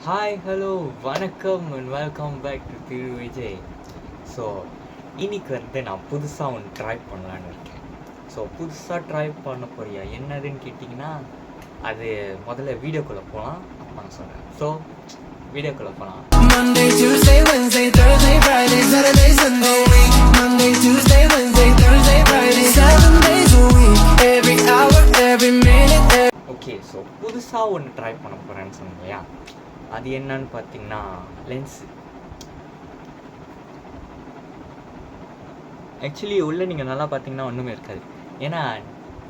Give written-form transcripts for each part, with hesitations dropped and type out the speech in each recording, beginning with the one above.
Hi hello வணக்கம் and welcome back to Thiru Vijay. So இன்னைக்கு வந்து நான் புதுசாக ஒன்று ட்ரை பண்ணலான்னு இருக்கேன். ஸோ புதுசாக ட்ரை பண்ண போறியா என்னதுன்னு கேட்டிங்கன்னா, அது முதல்ல வீடியோக்குள்ளே போகலாம், அப்போ நான் சொல்கிறேன். ஸோ வீடியோக்குள்ளே போகலாம். Monday, Tuesday, Wednesday, Thursday, Friday, Saturday, Sunday. Monday, Tuesday, Wednesday, Thursday, Friday, 7 days a week. Every hour, every minute. Okay, so புதுசாக ஒன்று ட்ரை பண்ண போகிறேன்னு சொன்னேன் இல்லையா, அது என்னன்னு பார்த்தீங்கன்னா லென்ஸு. ஆக்சுவலி உள்ளே நீங்கள் நல்லா பார்த்தீங்கன்னா ஒன்றுமே இருக்காது. ஏன்னா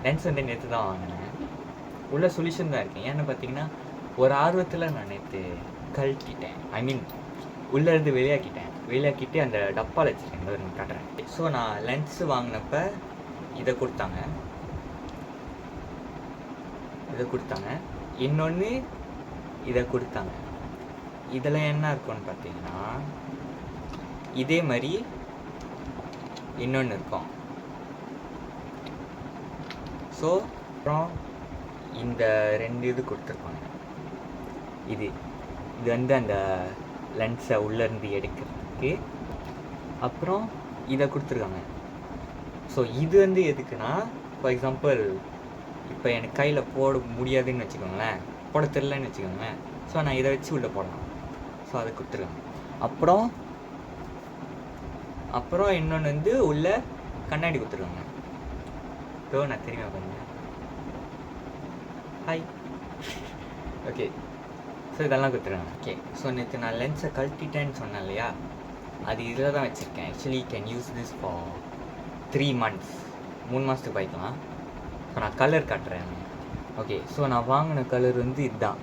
லென்ஸ் வந்து நேற்று தான் வாங்கினேன். உள்ள சொல்யூஷன் தான் இருக்கேன். ஏன்னு பார்த்தீங்கன்னா ஒரு ஆர்வத்தில் நான் நேற்று கழட்டிட்டேன். ஐ மீன் உள்ளே இருந்து வெளியாக்கிட்டு அந்த டப்பாவில் வச்சுருக்கேன். அதை நான் காட்டுறேன். ஸோ நான் லென்ஸு வாங்கினப்ப இதை கொடுத்தாங்க, இன்னொன்று இதை கொடுத்தாங்க. இதில் என்ன இருக்குன்னு பார்த்தீங்கன்னா இதே மாதிரி இன்னொன்று இருக்கும். ஸோ அப்புறம் இந்த ரெண்டு இது கொடுத்துருப்பாங்க. இது வந்து அந்த லென்ஸை உள்ளேருந்து எடுக்கிறதுக்கு. அப்புறம் இதை கொடுத்துருக்காங்க. ஸோ இது வந்து எதுக்குன்னா, ஃபார் எக்ஸாம்பிள் இப்போ எனக்கு கையில் போட முடியாதுன்னு வச்சுக்கோங்களேன், போட தெரிலன்னு வச்சுக்கோங்களேன். ஸோ நான் இதை வச்சு உள்ளே போடலாம். ஸோ அதை கொடுத்துருக்காங்க. அப்புறம் இன்னொன்று வந்து உள்ள கண்ணாடி கொடுத்துருக்காங்க. ஸோ நான் தெரியுமா பண்ணுங்க, ஹாய். ஓகே, ஸோ இதெல்லாம் கொடுத்துருக்காங்க. ஓகே, ஸோ நேற்று நான் லென்ஸை கழட்டிட்டேன்னு சொன்னேன் இல்லையா, அது இதில் தான் வச்சுருக்கேன். Actually can use this for 3 months, 3 மாதத்துக்கு பாய்க்கலாம். ஸோ நான் கலர் காட்டுறேன். ஓகே, ஸோ நான் வாங்கின கலர் வந்து இதுதான்.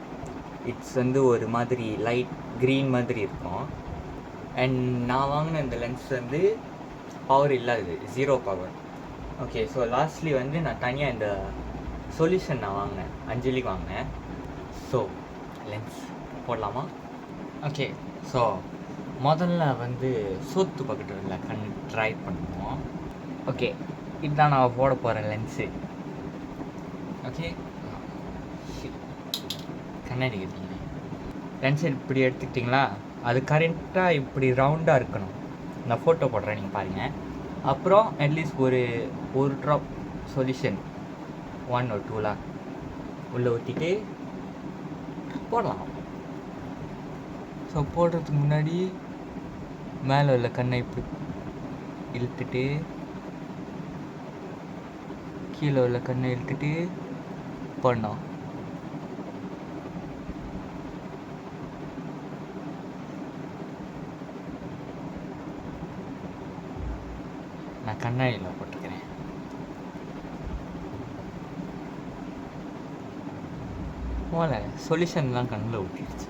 இட்ஸ் வந்து ஒரு மாதிரி லைட் க்ரீன் மாதிரி இருக்கும். அண்ட் நான் வாங்கின இந்த லென்ஸ் வந்து பவர் இல்லாதது, 0 பவர். ஓகே, ஸோ லாஸ்ட்லி வந்து நான் தனியாக இந்த சொல்யூஷன் நான் வாங்கினேன், அஞ்சலிக்கு வாங்கினேன். ஸோ லென்ஸ் போடலாமா? ஓகே, ஸோ முதல்ல வந்து சோத்து பக்கெட்டில் கண் ட்ரை பண்ணுவோம். ஓகே, இதுதான் நான் போட போகிறேன் லென்ஸு. ஓகே, கண்ணாடி கேட்டீங்க. லென்ஸ் இப்படி எடுத்துக்கிட்டிங்களா, அது கரெக்டாக இப்படி ரவுண்டாக இருக்கணும். நான் ஃபோட்டோ போடுறேன், நீங்கள் பாருங்கள். அப்புறம் அட்லீஸ்ட் ஒரு ட்ராப் சொல்யூஷன் 1 or 2 உள்ளே ஊற்றிட்டு போடலாம். ஸோ போடுறதுக்கு முன்னாடி மேலே உள்ள கண்ணை இப்படி இழுத்துட்டு, கீழே உள்ள கண்ணை இழுத்துட்டு போடணும். நான் கண்ணாடியில் போட்டுக்கிறேன். போல சொல்யூஷன்லாம் கண்ணில் ஊற்றிடுச்சு.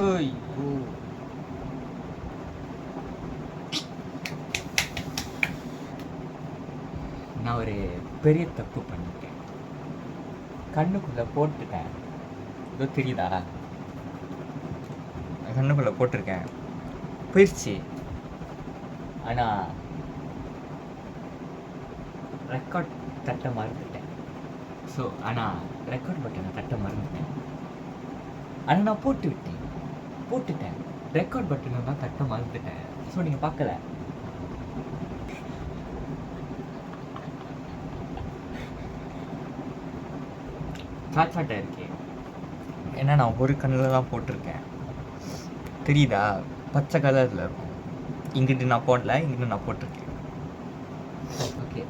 ஐயோ, நான் ஒரு பெரிய தப்பு பண்ணிட்டேன். கண்ணுக்குள்ளே போட்டுட்டேன். இதோ தெரியுதா, கண்ணுக்குள்ளே போட்டிருக்கேன், போயிடுச்சு. ஆனால் ரெக்கார்ட் தட்ட மறந்துட்டேன். ஸோ ஆனால் ரெக்கார்ட் பட்டனை தட்ட மறந்துட்டேன். ஆனால் நான் போட்டுட்டேன் ரெக்கார்ட் பட்டனை தான் தட்ட மறந்துட்டேன். ஸோ நீங்கள் பார்க்கல. சாச்சாட்டை இருக்கே, ஏன்னா நான் ஒரு கண்ணில் தான் போட்டிருக்கேன். தெரியுதா, பச்சை கலரில் இருக்கும். இங்கிட்டு நான் போடல, இங்கிட்டு நான் போட்டிருக்கேன். ஓகே,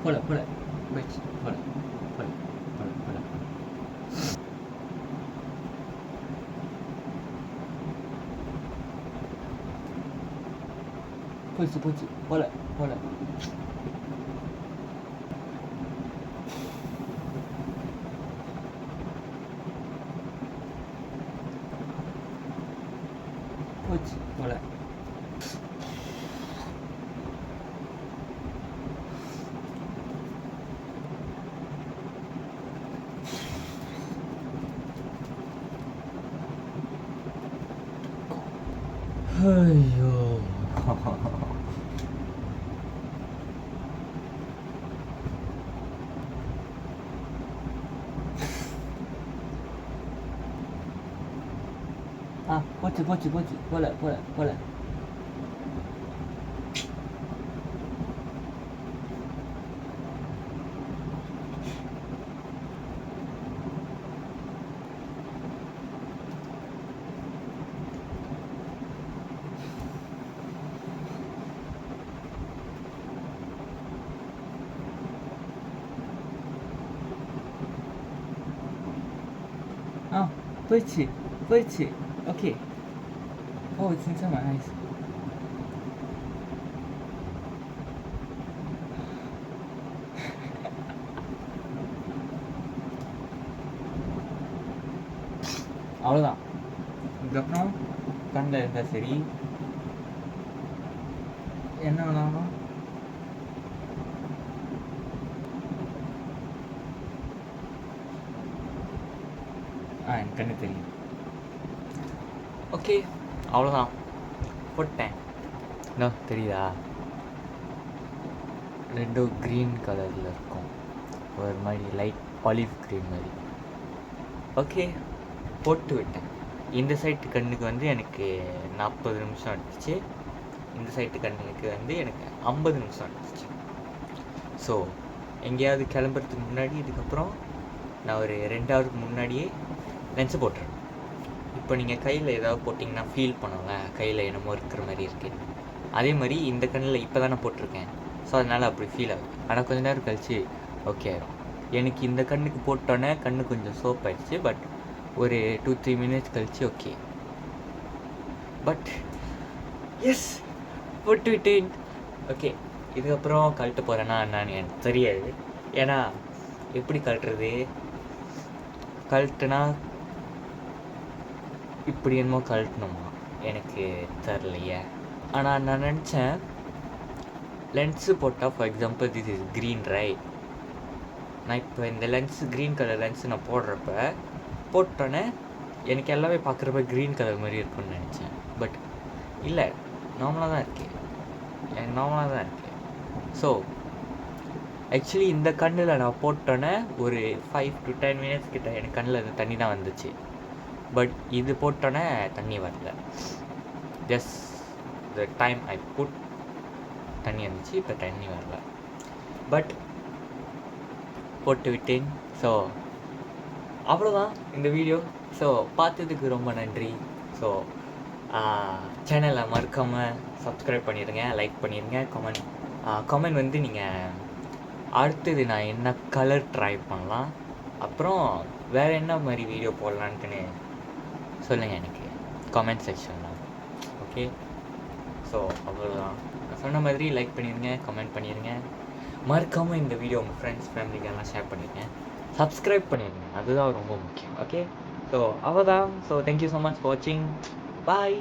போல போயிடுச்சு. போல போச்சு போல. ஐயோ போச்சு போச்சு போச்சு போல போல போல போயிடுச்சு போயிடுச்சு okay Oh, it's inside my eyes. அவ்வளோதான். இதுக்கப்புறம் கண்ணில் இருந்தால் சரி என்ன வேணாலும் எனக்கு கண்ணு தெரியும். ஓகே அவ்வளோதான் போட்டேன். என்ன தெரியுதா, ரெண்டும் க்ரீன் கலரில் இருக்கும், ஒரு மாதிரி லைட் ஆலிவ் க்ரீன் மாதிரி. ஓகே போட்டு விட்டேன். இந்த சைட்டு கண்ணுக்கு வந்து எனக்கு 40 நிமிஷம் எடுத்துச்சு, இந்த சைட்டு கண்ணுக்கு வந்து எனக்கு 50 நிமிஷம் எடுத்துச்சு. ஸோ எங்கேயாவது கிளம்புறதுக்கு முன்னாடி இதுக்கப்புறம் நான் ஒரு 2 ஹவருக்கு முன்னாடியே லென்ஸை போட்டுறேன். இப்போ நீங்கள் கையில் ஏதாவது போட்டிங்கன்னா ஃபீல் பண்ணுவோங்க, கையில் என்னமோ இருக்கிற மாதிரி இருக்குது. அதே மாதிரி இந்த கண்ணில் இப்போ தான் நான் போட்டிருக்கேன், ஸோ அதனால் அப்படி ஃபீல் ஆகுது. ஆனால் கொஞ்சம் நேரம் கழிச்சு ஓகே ஆகிடும். எனக்கு இந்த கண்ணுக்கு போட்டோன்னே கண்ணு கொஞ்சம் சோப் ஆயிடுச்சு, பட் ஒரு 2-3 மினிட்ஸ் கழிச்சு ஓகே. பட் எஸ் போட்டு விட்டேன். ஓகே இதுக்கப்புறம் கழட்ட போகிறேன்னா என்னன்னு எனக்கு தெரியாது. ஏன்னா எப்படி கழட்டுறது, கழட்டுனா இப்படி என்னமோ கழட்டணுமா எனக்கு தெரிலையே. ஆனால் நான் நினச்சேன் லென்ஸு போட்டால், for example this is green right, நான் இப்போ இந்த லென்ஸு க்ரீன் கலர் லென்ஸு நான் போட்டோன்னே எனக்கு எல்லாமே பார்க்குறப்ப க்ரீன் கலர் மாதிரி இருக்குன்னு நினச்சேன். பட் இல்லை, நார்மலாக தான் இருக்கு, நார்மலாக தான் இருக்கு. ஸோ ஆக்சுவலி இந்த கண்ணில் நான் போட்டோன்னே ஒரு 5 to 10 மினிட்ஸ் கிட்ட எனக்கு கண்ணில் இருந்து தண்ணி தான் வந்துச்சு. பட் இது போட்டோன்னே தண்ணி வரல, just the time I put தண்ணி வந்துச்சு, இப்போ தண்ணி வரல. பட் போட்டு விட்டேன். ஸோ அவ்வளோதான் இந்த வீடியோ. ஸோ பார்த்ததுக்கு ரொம்ப நன்றி. ஸோ சேனலை மறக்காமல் சப்ஸ்கிரைப் பண்ணிடுங்க, லைக் பண்ணிடுங்க, கமெண்ட் வந்து நீங்கள் அடுத்தது நான் என்ன கலர் ட்ரை பண்ணலாம், அப்புறம் வேறு என்ன மாதிரி வீடியோ போடலான்ட்டுன்னு சொல்லுங்கள் எனக்கு கமெண்ட் செக்ஷனில். ஓகே ஸோ அவ்வளோதான். நான் சொன்ன மாதிரி லைக் பண்ணிடுங்க, கமெண்ட் பண்ணிடுங்க, மறக்காமல் இந்த வீடியோ உங்கள் ஃப்ரெண்ட்ஸ் ஃபேமிலிக்கெல்லாம் ஷேர் பண்ணிடுங்க, சப்ஸ்கிரைப் பண்ணிடுங்க, அதுதான் ரொம்ப முக்கியம். ஓகே ஸோ அவ்வளோதான். So thank you so much for வாட்சிங். பாய்.